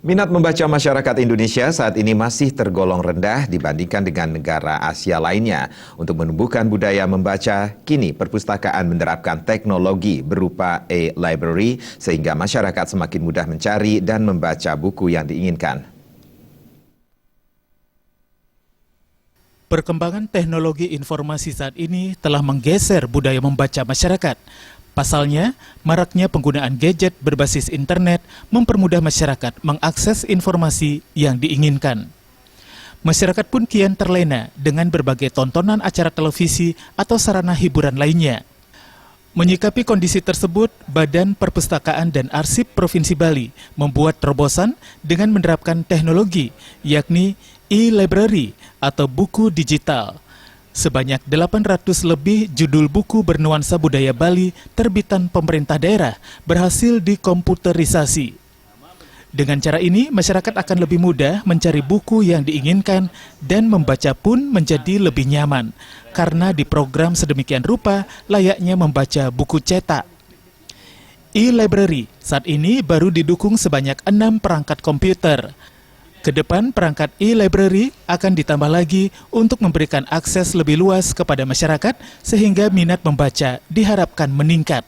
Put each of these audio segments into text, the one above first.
Minat membaca masyarakat Indonesia saat ini masih tergolong rendah dibandingkan dengan negara Asia lainnya. Untuk menumbuhkan budaya membaca, kini perpustakaan menerapkan teknologi berupa e-library sehingga masyarakat semakin mudah mencari dan membaca buku yang diinginkan. Perkembangan teknologi informasi saat ini telah menggeser budaya membaca masyarakat. Pasalnya, maraknya penggunaan gadget berbasis internet mempermudah masyarakat mengakses informasi yang diinginkan. Masyarakat pun kian terlena dengan berbagai tontonan acara televisi atau sarana hiburan lainnya. Menyikapi kondisi tersebut, Badan Perpustakaan dan Arsip Provinsi Bali membuat terobosan dengan menerapkan teknologi, yakni e-library atau buku digital. Sebanyak 800 lebih judul buku bernuansa budaya Bali terbitan pemerintah daerah berhasil dikomputerisasi. Dengan cara ini, masyarakat akan lebih mudah mencari buku yang diinginkan dan membaca pun menjadi lebih nyaman, karena diprogram sedemikian rupa layaknya membaca buku cetak. E-library saat ini baru didukung sebanyak 6 perangkat komputer. Kedepan perangkat e-library akan ditambah lagi untuk memberikan akses lebih luas kepada masyarakat sehingga minat membaca diharapkan meningkat.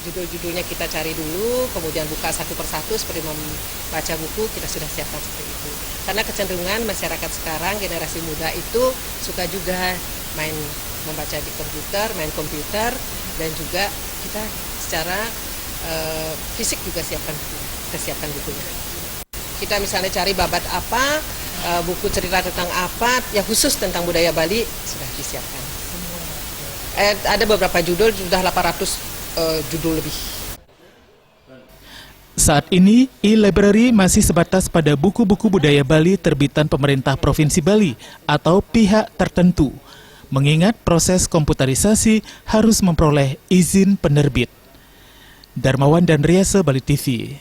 Judul-judulnya kita cari dulu, kemudian buka satu persatu seperti membaca buku, kita sudah siapkan seperti itu. Karena kecenderungan masyarakat sekarang, generasi muda itu suka juga membaca di komputer, main komputer, dan juga kita secara fisik juga kita siapkan bukunya. Kita misalnya cari babat apa, buku cerita tentang apa, yang khusus tentang budaya Bali sudah disiapkan. Ada beberapa judul, sudah 800 judul lebih. Saat ini, e-library masih sebatas pada buku-buku budaya Bali terbitan pemerintah Provinsi Bali atau pihak tertentu, mengingat proses komputerisasi harus memperoleh izin penerbit. Darmawan dan Riasa, Bali TV.